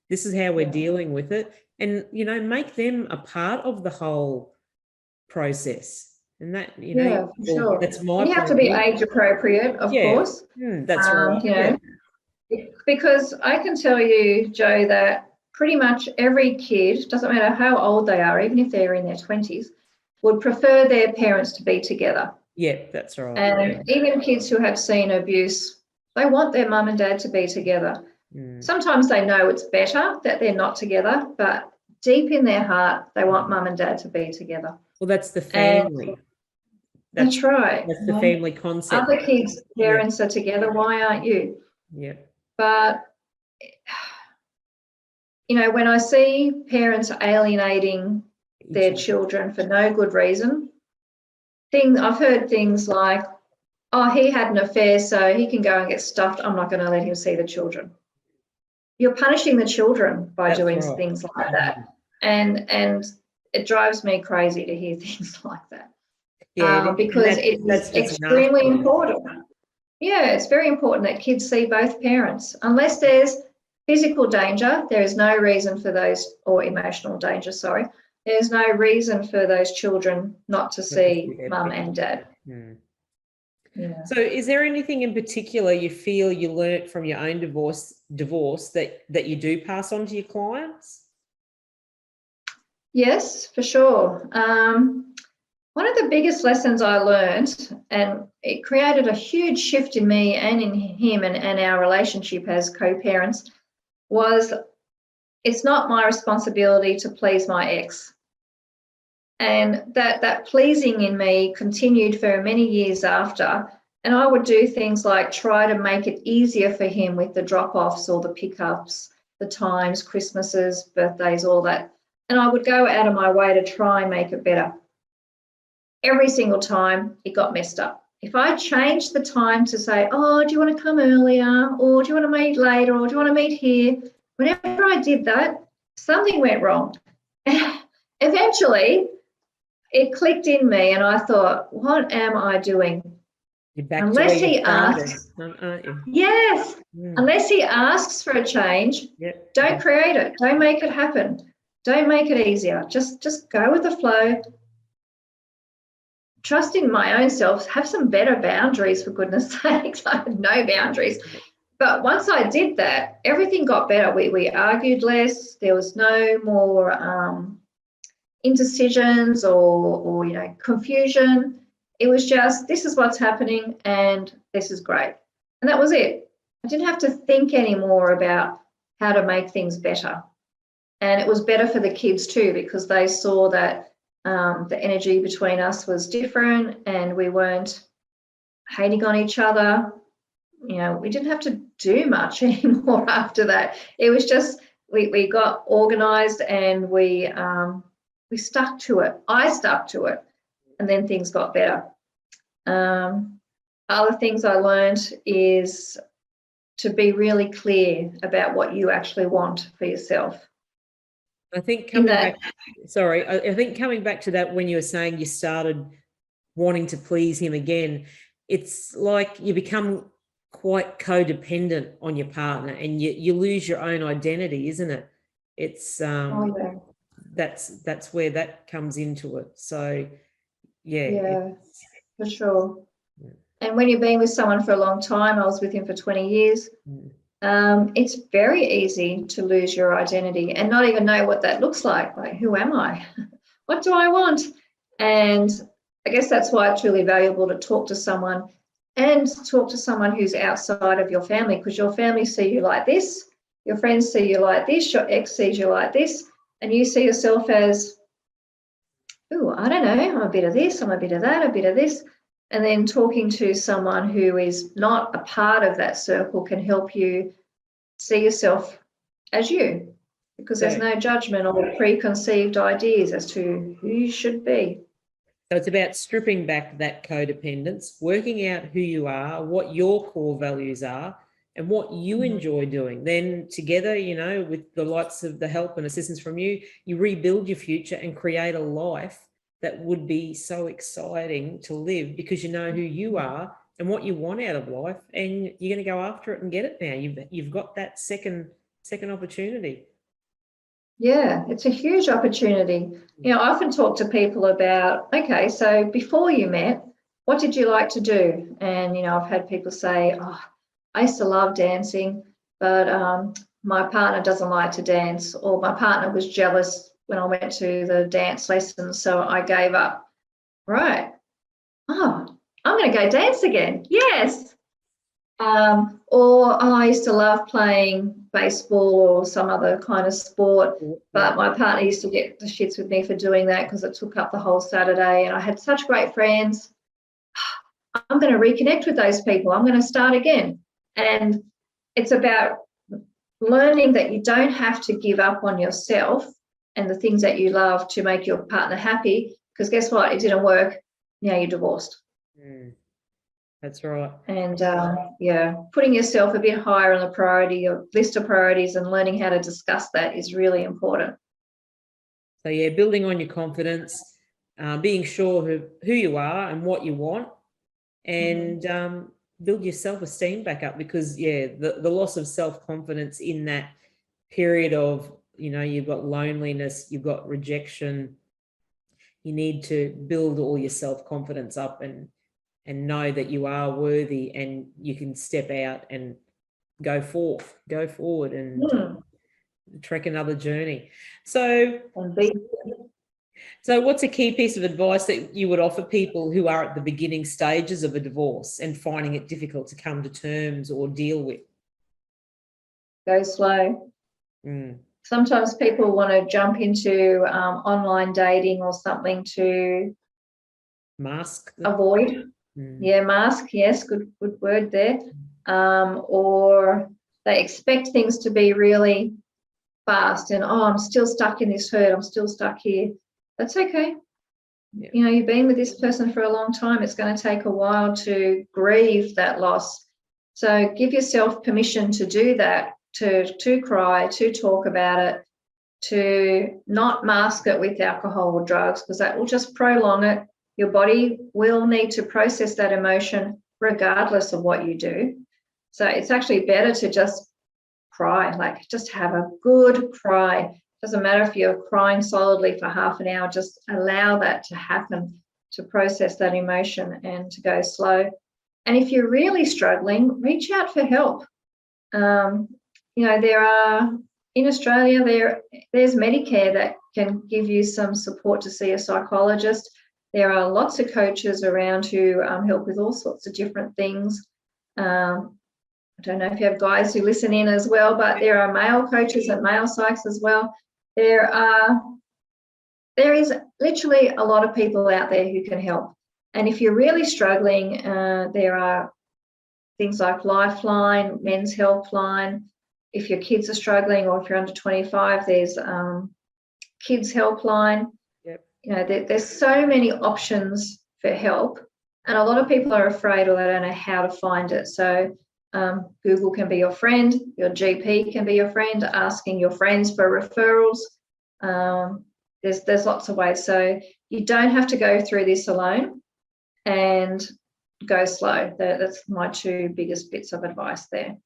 This is how we're dealing with it. And, make them a part of the whole process. And that, for sure. That's my and you have to be age appropriate, of course. That's right. Because I can tell you, Jo, that pretty much every kid, doesn't matter how old they are, even if they're in their 20s, would prefer their parents to be together. Yeah, that's right. And even kids who have seen abuse, they want their mum and dad to be together. Sometimes they know it's better that they're not together, but deep in their heart, they want mum and dad to be together. Well, that's the family. That's right. That's the family concept. Other kids' parents are together. Why aren't you? Yeah. But, when I see parents alienating their children for no good reason, I've heard things like, oh, he had an affair, so he can go and get stuffed. I'm not going to let him see the children. You're punishing the children by doing things like that. And it drives me crazy to hear things like that. Because it's extremely important. Yeah, it's very important that kids see both parents. Unless there's physical danger, there is no reason for those, or emotional danger, sorry. There's no reason for those children not to see mum and dad. Yeah. So is there anything in particular you feel you learnt from your own divorce that you do pass on to your clients? Yes, for sure. One of the biggest lessons I learned, and it created a huge shift in me and in him and our relationship as co-parents, was it's not my responsibility to please my ex. And that pleasing in me continued for many years after. And I would do things like try to make it easier for him with the drop-offs or the pickups, the times, Christmases, birthdays, all that. And I would go out of my way to try and make it better. Every single time it got messed up. If I changed the time to say, oh, do you want to come earlier? Or do you want to meet later? Or do you want to meet here? Whenever I did that, something went wrong. Eventually, it clicked in me and I thought, what am I doing? Unless he asks, yes, unless he asks for a change, don't create it. Don't make it happen. Don't make it easier. Just go with the flow. trust in my own self, have some better boundaries, for goodness sakes. I had no boundaries. But once I did that, everything got better. We argued less. There was no more indecisions or confusion. It was just, this is what's happening and this is great. And that was it. I didn't have to think anymore about how to make things better. And it was better for the kids too, because they saw that the energy between us was different and we weren't hating on each other. We didn't have to do much anymore after that. It was just, we got organised and we stuck to it. I stuck to it, and then things got better. Other things I learned is to be really clear about what you actually want for yourself. I think coming back to that, when you were saying you started wanting to please him again, it's like you become quite codependent on your partner and you lose your own identity, isn't it? It's that's where that comes into it. So yeah, for sure. Yeah. And when you've been with someone for a long time, I was with him for 20 years, it's very easy to lose your identity and not even know what that looks like. Like, who am I? What do I want? And I guess that's why it's really valuable to talk to someone, and talk to someone who's outside of your family, because your family see you like this, your friends see you like this, your ex sees you like this, and you see yourself as, oh, I don't know, I'm a bit of this, I'm a bit of that, a bit of this. And then talking to someone who is not a part of that circle can help you see yourself as you, because there's no judgment or preconceived ideas as to who you should be. So it's about stripping back that codependence, working out who you are, what your core values are, and what you enjoy doing. Then together, with the likes of the help and assistance from you, you rebuild your future and create a life that would be so exciting to live, because you know who you are and what you want out of life, and you're going to go after it and get it now. You've got that second opportunity. Yeah, it's a huge opportunity. I often talk to people about, okay, so before you met, what did you like to do? And, I've had people say, oh, I used to love dancing, but my partner doesn't like to dance, or my partner was jealous when I went to the dance lessons, so I gave up. Right. Oh, I'm going to go dance again. Yes. Or I used to love playing baseball or some other kind of sport, but my partner used to get the shits with me for doing that because it took up the whole Saturday, and I had such great friends. I'm going to reconnect with those people. I'm going to start again. And it's about learning that you don't have to give up on yourself and the things that you love to make your partner happy, because guess what? It didn't work. Now you're divorced. That's right. And putting yourself a bit higher on the priority or list of priorities and learning how to discuss that is really important. So building on your confidence, being sure of who you are and what you want, and build your self-esteem back up, because the loss of self-confidence in that period of, you've got loneliness, you've got rejection, you need to build all your self-confidence up and know that you are worthy and you can step out and go forward and trek another journey. So what's a key piece of advice that you would offer people who are at the beginning stages of a divorce and finding it difficult to come to terms or deal with? Go slow. Sometimes people want to jump into online dating or something to avoid. Mask, yes, good word there. Or they expect things to be really fast and, I'm still stuck in this hurt, I'm still stuck here. That's okay. You've been with this person for a long time. It's going to take a while to grieve that loss. So give yourself permission to do that, to cry, to talk about it, to not mask it with alcohol or drugs, because that will just prolong it. Your body will need to process that emotion regardless of what you do. So it's actually better to just cry, like just have a good cry. Doesn't matter if you're crying solidly for half an hour, just allow that to happen. to process that emotion and to go slow. And if you're really struggling, reach out for help. There are, in Australia, there's Medicare that can give you some support to see a psychologist. There are lots of coaches around who help with all sorts of different things. I don't know if you have guys who listen in as well, but there are male coaches and male psychs as well. There is literally a lot of people out there who can help. And if you're really struggling, there are things like Lifeline, Men's Helpline. If your kids are struggling, or if you're under 25, there's Kids Helpline. Yep. There's so many options for help, and a lot of people are afraid or they don't know how to find it. So Google can be your friend, your GP can be your friend, asking your friends for referrals. There's lots of ways. So you don't have to go through this alone, and go slow. That's my two biggest bits of advice there.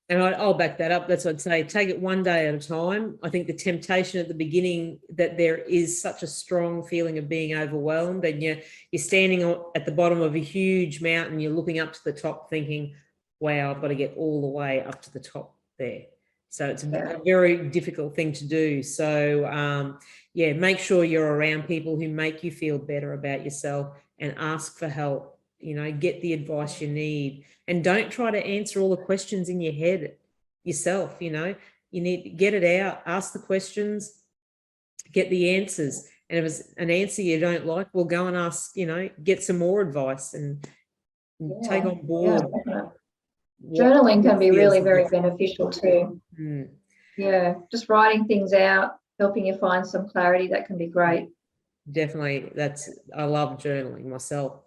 And I'll back that up. That's what I'd say. Take it one day at a time. I think the temptation at the beginning, that there is such a strong feeling of being overwhelmed, and you're standing at the bottom of a huge mountain, you're looking up to the top thinking, wow, I've got to get all the way up to the top there. So it's a very difficult thing to do. So, make sure you're around people who make you feel better about yourself, and ask for help. Get the advice you need, and don't try to answer all the questions in your head yourself. You need to get it out, ask the questions, get the answers. And if it's an answer you don't like, well, go and ask, get some more advice and take on board. Yeah. Journaling can be really very beneficial too. Yeah, just writing things out, helping you find some clarity, that can be great. Definitely. I love journaling myself.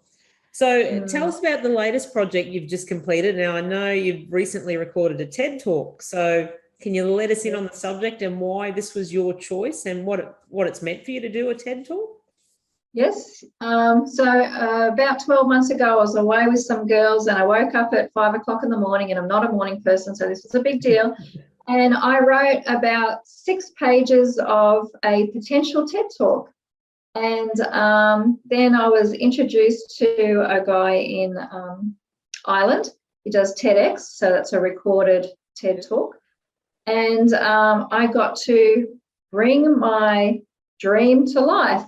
So tell us about the latest project you've just completed. Now, I know you've recently recorded a TED Talk. So can you let us in on the subject and why this was your choice, and what it's meant for you to do a TED Talk? Yes. About 12 months ago, I was away with some girls, and I woke up at 5 o'clock in the morning, and I'm not a morning person, so this was a big deal. And I wrote about 6 pages of a potential TED Talk. And then I was introduced to a guy in Ireland. He does TEDx, so that's a recorded TED Talk. And I got to bring my dream to life.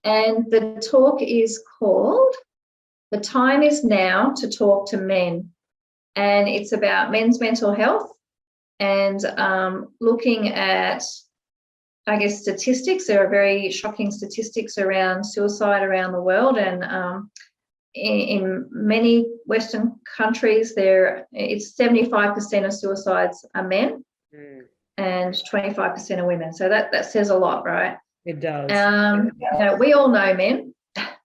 And the talk is called "The Time Is Now to Talk to Men." And it's about men's mental health and looking at, I guess, statistics. There are very shocking statistics around suicide around the world, and in many Western countries, it's 75% of suicides are men and 25% are women. So that says a lot, right? It does. We all know men.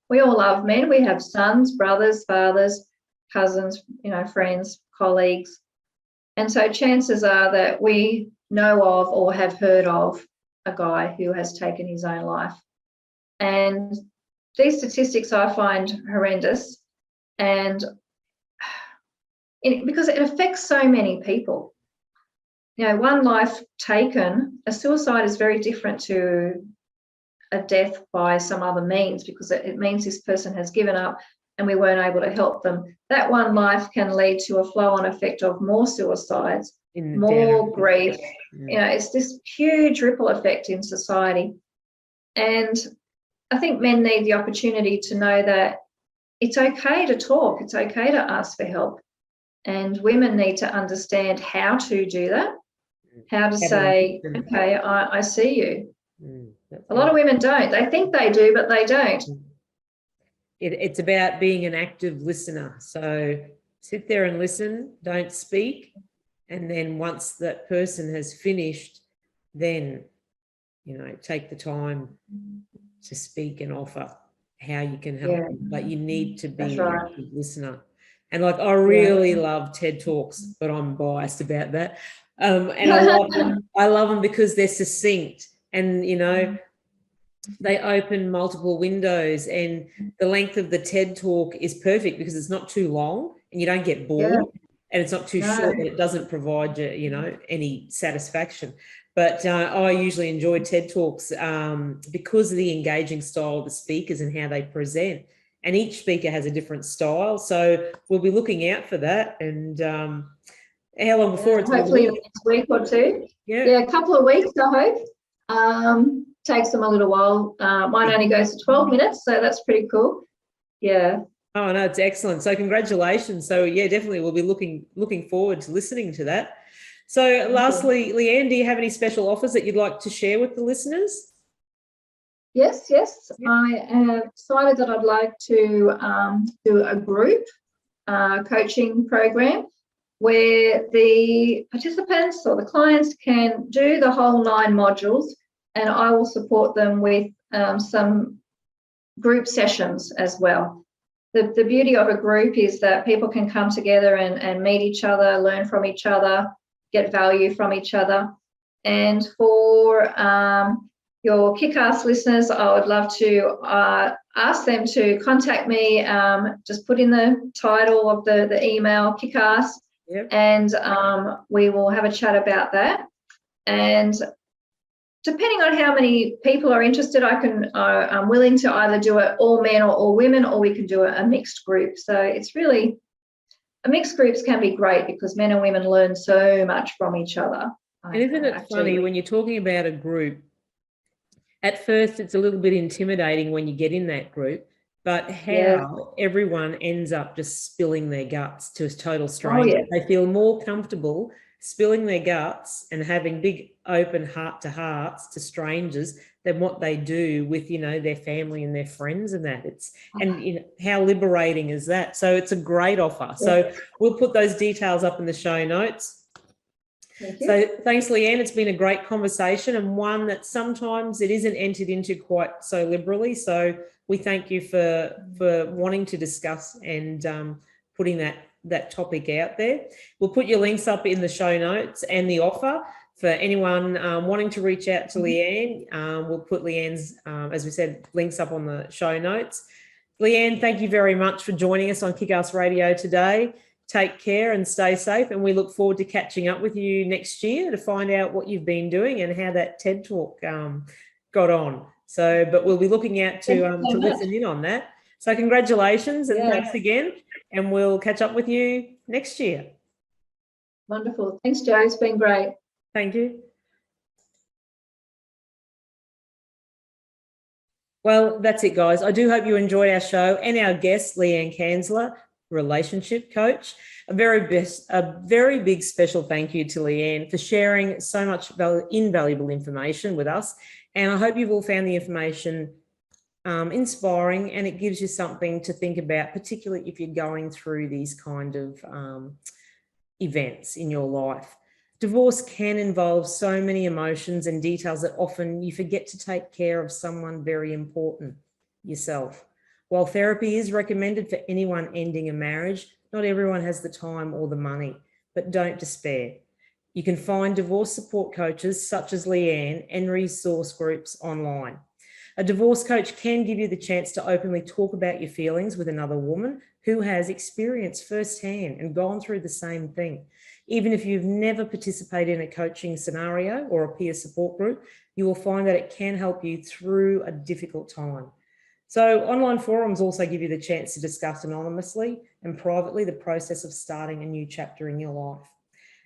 We all love men. We have sons, brothers, fathers, cousins, friends, colleagues. And so chances are that we know of or have heard of a guy who has taken his own life. And these statistics I find horrendous, and because it affects so many people. One life taken, a suicide is very different to a death by some other means, because it means this person has given up and we weren't able to help them. That one life can lead to a flow-on effect of more suicides, more grief. It's this huge ripple effect in society. And I think men need the opportunity to know that it's okay to talk, it's okay to ask for help. And women need to understand how to do that, how to say, okay, I see you. A lot of women don't. They think they do, but they don't. It's about being an active listener. So sit there and listen, don't speak. And then once that person has finished, then, take the time to speak and offer how you can help them. But you need to be an active listener. And I really love TED Talks, but I'm biased about that. And I love them because they're succinct, and, they open multiple windows, and the length of the TED Talk is perfect because it's not too long and you don't get bored. and it's not too short that it doesn't provide you, any satisfaction. But I usually enjoy TED Talks because of the engaging style of the speakers and how they present. And each speaker has a different style. So we'll be looking out for that. And how long before it's hopefully next week or two. Yeah, a couple of weeks, I hope. Takes them a little while. Mine only goes to 12 minutes, so that's pretty cool. Yeah. Oh, no, it's excellent. So congratulations. So, yeah, definitely we'll be looking forward to listening to that. So lastly, Leanne, do you have any special offers that you'd like to share with the listeners? Yes. I have decided that I'd like to do a group coaching program where the participants or the clients can do the whole 9 modules, and I will support them with some group sessions as well. The beauty of a group is that people can come together and meet each other, learn from each other, get value from each other. And for your Kickass listeners, I would love to ask them to contact me. Just put in the title of the email, Kickass, and we will have a chat about that. And depending on how many people are interested, I'm willing to either do it all men or all women, or we can do a mixed group. So it's really, mixed groups can be great because men and women learn so much from each other. And isn't it funny when you're talking about a group, at first it's a little bit intimidating when you get in that group, but how everyone ends up just spilling their guts to a total stranger. They feel more comfortable spilling their guts and having big open heart-to-hearts to strangers than what they do with, their family and their friends and that. How liberating is that? So it's a great offer. So we'll put those details up in the show notes. So thanks, Leanne. It's been a great conversation, and one that sometimes it isn't entered into quite so liberally. So we thank you for wanting to discuss and putting that topic out there. We'll put your links up in the show notes and the offer for anyone wanting to reach out to Leanne. We'll put Leanne's, as we said, links up on the show notes. Leanne, thank you very much for joining us on Kickass Radio today. Take care and stay safe, and we look forward to catching up with you next year to find out what you've been doing and how that TED Talk got on. So, but we'll be looking out to listen in on that. So congratulations and thanks again, and we'll catch up with you next year. Wonderful. Thanks, Jo. It's been great. Thank you. Well, that's it, guys. I do hope you enjoyed our show and our guest, Leanne Kansler, relationship coach. A very big special thank you to Leanne for sharing so much invaluable information with us. And I hope you've all found the information inspiring, and it gives you something to think about, particularly if you're going through these kind of events in your life. Divorce can involve so many emotions and details that often you forget to take care of someone very important, yourself. While therapy is recommended for anyone ending a marriage, not everyone has the time or the money, but don't despair. You can find divorce support coaches such as Leanne and resource groups online. A divorce coach can give you the chance to openly talk about your feelings with another woman who has experienced firsthand and gone through the same thing. Even if you've never participated in a coaching scenario or a peer support group, you will find that it can help you through a difficult time. So online forums also give you the chance to discuss anonymously and privately the process of starting a new chapter in your life.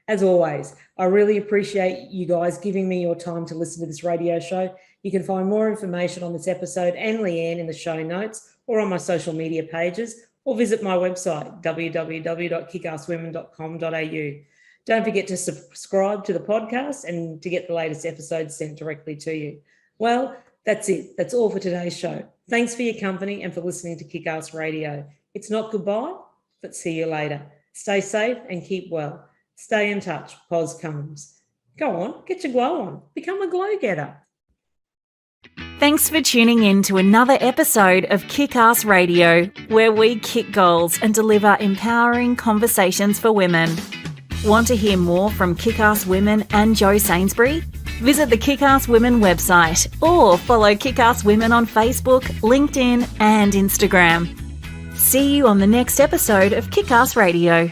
As always, I really appreciate you guys giving me your time to listen to this radio show. You can find more information on this episode and Leanne in the show notes or on my social media pages, or visit my website, www.kickasswomen.com.au. Don't forget to subscribe to the podcast and to get the latest episodes sent directly to you. Well, that's it. That's all for today's show. Thanks for your company and for listening to Kickass Radio. It's not goodbye, but see you later. Stay safe and keep well. Stay in touch. Pos comes. Go on, get your glow on. Become a glow-getter. Thanks for tuning in to another episode of Kickass Radio, where we kick goals and deliver empowering conversations for women. Want to hear more from Kickass Women and Jo Sainsbury? Visit the Kickass Women website or follow Kickass Women on Facebook, LinkedIn and Instagram. See you on the next episode of Kickass Radio.